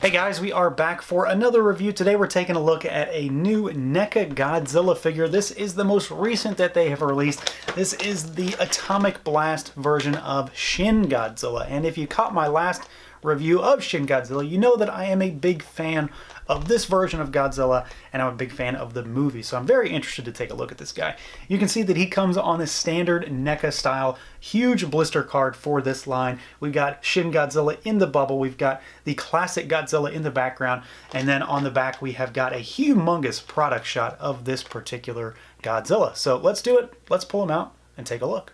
Hey guys, we are back for another review. Today we're taking a look at a new NECA Godzilla figure. This is the most recent that they have released. This is the Atomic Blast version of Shin Godzilla. And if you caught my last review of Shin Godzilla, you know that I am a big fan of this version of Godzilla, and I'm a big fan of the movie, so I'm very interested to take a look at this guy. You can see that he comes on a standard NECA style, huge blister card for this line. We've got Shin Godzilla in the bubble, we've got the classic Godzilla in the background, and then on the back we have got a humongous product shot of this particular Godzilla. So let's do it, let's pull him out and take a look.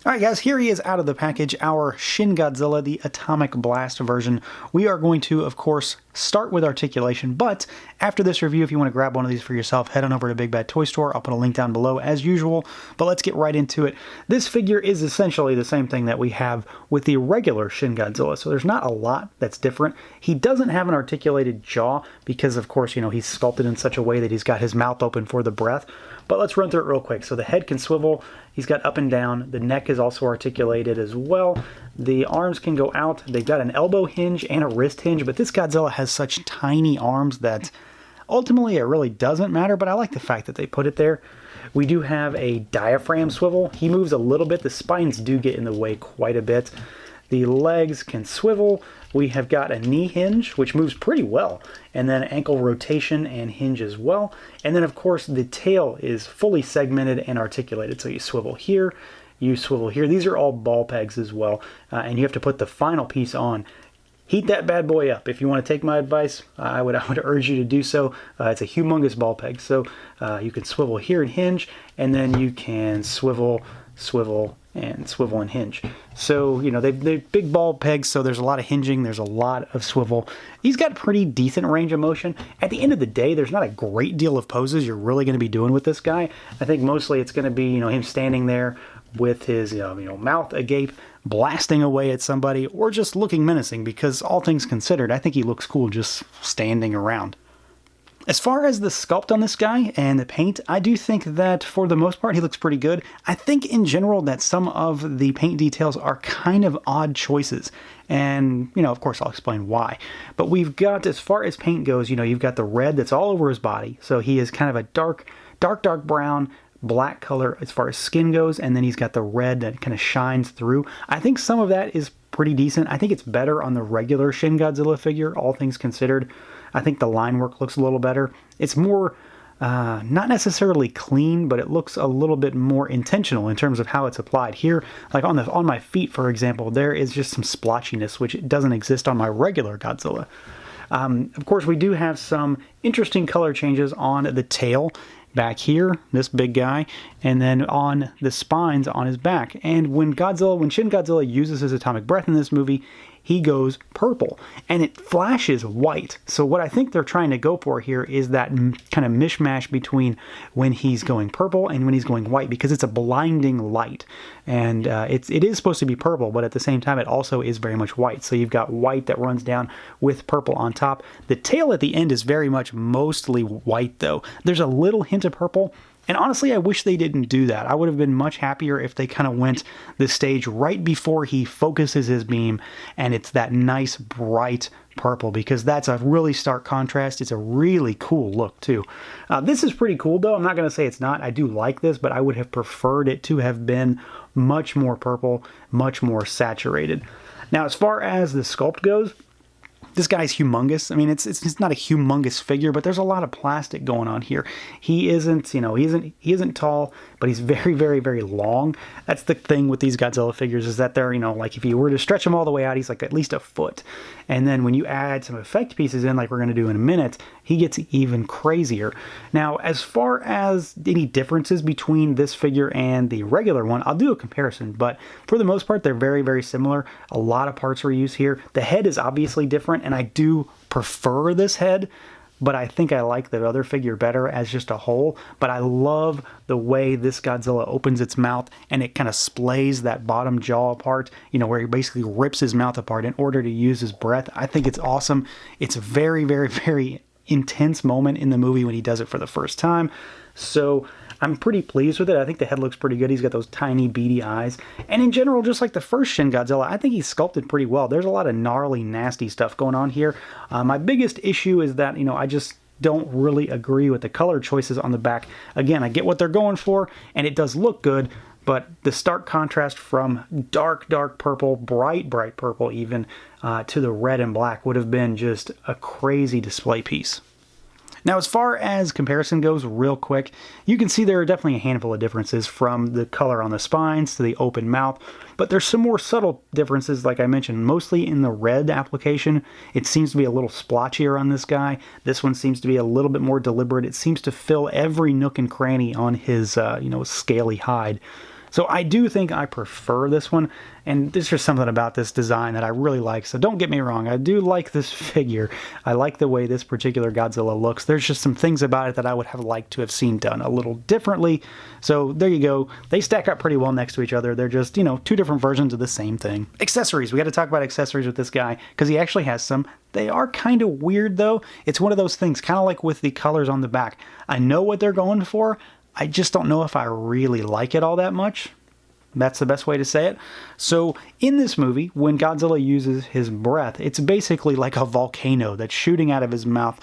Alright guys, here he is out of the package, our Shin Godzilla, the Atomic Blast version. We are going to, of course, start with Articulation, but after this review, if you want to grab one of these for yourself, head on over to Big Bad Toy Store. I'll put a link down below as usual, but let's get right into it. This figure is essentially the same thing that we have with the regular Shin Godzilla, so there's not a lot that's different. He doesn't have an articulated jaw because, of course, you know, he's sculpted in such a way that he's got his mouth open for the breath, but let's run through it real quick. So the head can swivel, he's got up and down, the neck is also articulated as well. The arms can go out, they've got an elbow hinge and a wrist hinge, but this Godzilla has such tiny arms that ultimately it really doesn't matter, but I like the fact that they put it there. We do have a diaphragm swivel. He moves a little bit, the spines do get in the way quite a bit. The legs can swivel. We have got a knee hinge, which moves pretty well, and then ankle rotation and hinge as well. And then, of course, the tail is fully segmented and articulated. So you swivel here, you swivel here. These are all ball pegs as well, and you have to put the final piece on. Heat that bad boy up. If you want to take my advice, I would urge you to do so. It's a humongous ball peg. So you can swivel here and hinge, and then you can swivel, swivel, and swivel and hinge. So, you know, they're big ball pegs, so there's a lot of hinging, there's a lot of swivel. He's got pretty decent range of motion. At the end of the day, there's not a great deal of poses you're really going to be doing with this guy. I think mostly it's going to be, you know, him standing there with his, mouth agape, blasting away at somebody, or just looking menacing, because all things considered, I think he looks cool just standing around. As far as the sculpt on this guy and the paint, I do think that for the most part he looks pretty good. I think in general that some of the paint details are kind of odd choices. And, you know, of course I'll explain why. But we've got, as far as paint goes, you know, you've got the red that's all over his body. So he is kind of a dark brown, black color as far as skin goes. And then he's got the red that kind of shines through. I think some of that is pretty decent. I think it's better on the regular Shin Godzilla figure, all things considered. I think the line work looks a little better. It's more, not necessarily clean, but it looks a little bit more intentional in terms of how it's applied. Here, like on my feet, for example, there is just some splotchiness, which doesn't exist on my regular Godzilla. Of course, we do have some interesting color changes on the tail back here, this big guy, and then on the spines on his back. And when Shin Godzilla uses his atomic breath in this movie, he goes purple, and it flashes white. So what I think they're trying to go for here is that kind of mishmash between when he's going purple and when he's going white, because it's a blinding light. And it is supposed to be purple, but at the same time it also is very much white. So you've got white that runs down with purple on top. The tail at the end is very much mostly white though. There's a little hint of purple. And honestly, I wish they didn't do that. I would have been much happier if they kind of went the stage right before he focuses his beam and it's that nice bright purple, because that's a really stark contrast. It's a really cool look too. This is pretty cool though. I'm not going to say it's not. I do like this, but I would have preferred it to have been much more purple, much more saturated. Now, as far as the sculpt goes, this guy's humongous. I mean, it's not a humongous figure, but there's a lot of plastic going on here. He isn't, he isn't tall, but he's very, very, very long. That's the thing with these Godzilla figures, is that they're, like if you were to stretch him all the way out, he's like at least a foot. And then when you add some effect pieces in, like we're going to do in a minute, he gets even crazier. Now, as far as any differences between this figure and the regular one, I'll do a comparison, but for the most part, they're very, very similar. A lot of parts were used here. The head is obviously different, and I do prefer this head, but I think I like the other figure better as just a whole. But I love the way this Godzilla opens its mouth and it kind of splays that bottom jaw apart, where he basically rips his mouth apart in order to use his breath. I think it's awesome. It's a very, very, very intense moment in the movie when he does it for the first time. So I'm pretty pleased with it. I think the head looks pretty good. He's got those tiny beady eyes. And in general, just like the first Shin Godzilla, I think he's sculpted pretty well. There's a lot of gnarly, nasty stuff going on here. My biggest issue is that, I just don't really agree with the color choices on the back. Again, I get what they're going for, and it does look good, but the stark contrast from dark, dark purple, bright, bright purple even, to the red and black would have been just a crazy display piece. Now, as far as comparison goes, real quick, you can see there are definitely a handful of differences from the color on the spines to the open mouth, but there's some more subtle differences, like I mentioned, mostly in the red application. It seems to be a little splotchier on this guy. This one seems to be a little bit more deliberate. It seems to fill every nook and cranny on his, scaly hide. So I do think I prefer this one, and there's just something about this design that I really like. So don't get me wrong, I do like this figure. I like the way this particular Godzilla looks. There's just some things about it that I would have liked to have seen done a little differently. So there you go. They stack up pretty well next to each other. They're just, two different versions of the same thing. Accessories. We got to talk about accessories with this guy because he actually has some. They are kind of weird though. It's one of those things, kind of like with the colors on the back. I know what they're going for. I just don't know if I really like it all that much. That's the best way to say it. So in this movie, when Godzilla uses his breath, it's basically like a volcano that's shooting out of his mouth,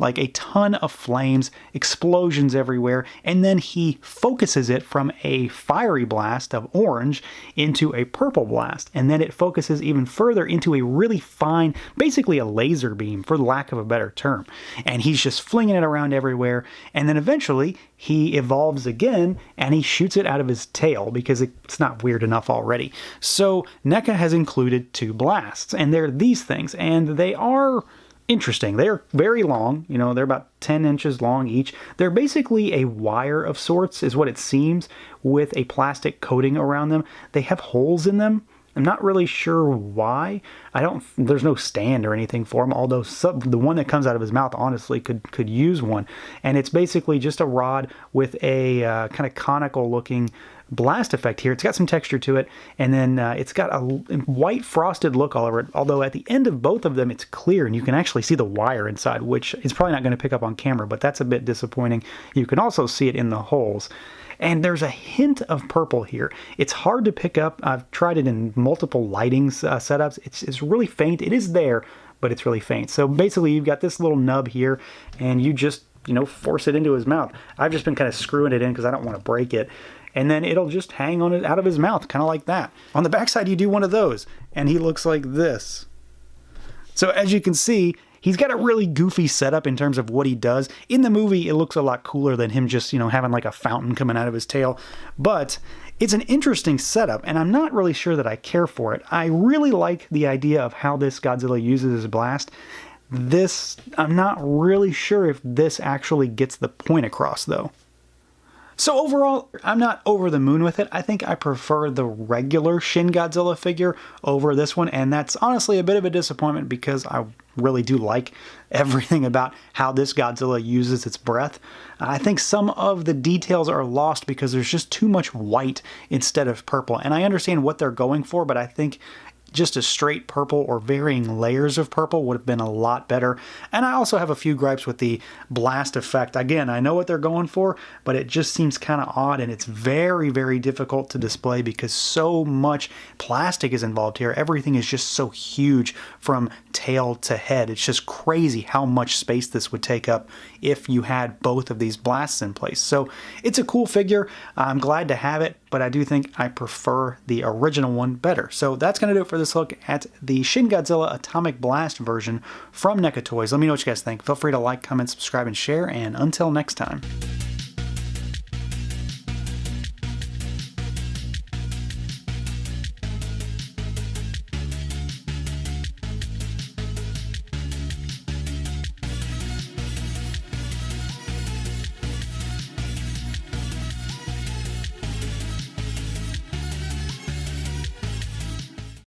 like a ton of flames, explosions everywhere, and then he focuses it from a fiery blast of orange into a purple blast, and then it focuses even further into a really fine, basically a laser beam, for lack of a better term. And he's just flinging it around everywhere, and then eventually he evolves again, and he shoots it out of his tail, because it's not weird enough already. So NECA has included 2 blasts, and they're these things, and they are interesting. They're very long, they're about 10 inches long each. They're basically a wire of sorts, is what it seems, with a plastic coating around them. They have holes in them. I'm not really sure why. There's no stand or anything for them, although the one that comes out of his mouth honestly could use one. And it's basically just a rod with a kind of conical looking blast effect here. It's got some texture to it, and then it's got a white frosted look all over it, although at the end of both of them it's clear and you can actually see the wire inside, which is probably not going to pick up on camera, but that's a bit disappointing. You can also see it in the holes. And there's a hint of purple here. It's hard to pick up. I've tried it in multiple lighting setups. It's really faint. It is there, but it's really faint. So basically you've got this little nub here, and you just, force it into his mouth. I've just been kind of screwing it in because I don't want to break it. And then it'll just hang on it out of his mouth, kind of like that. On the backside, you do one of those, and he looks like this. So as you can see, he's got a really goofy setup in terms of what he does. In the movie, it looks a lot cooler than him just, having like a fountain coming out of his tail. But it's an interesting setup, and I'm not really sure that I care for it. I really like the idea of how this Godzilla uses his blast. I'm not really sure if this actually gets the point across, though. So overall, I'm not over the moon with it. I think I prefer the regular Shin Godzilla figure over this one, and that's honestly a bit of a disappointment because I really do like everything about how this Godzilla uses its breath. I think some of the details are lost because there's just too much white instead of purple, and I understand what they're going for, but I think just a straight purple or varying layers of purple would have been a lot better. And I also have a few gripes with the blast effect. Again, I know what they're going for, but it just seems kind of odd, and it's very, very difficult to display because so much plastic is involved here. Everything is just so huge from tail to head. It's just crazy how much space this would take up if you had both of these blasts in place. So it's a cool figure. I'm glad to have it, but I do think I prefer the original one better. So that's going to do it for this look at the Shin Godzilla Atomic Blast version from NECA Toys. Let me know what you guys think. Feel free to like, comment, subscribe, and share, and until next time.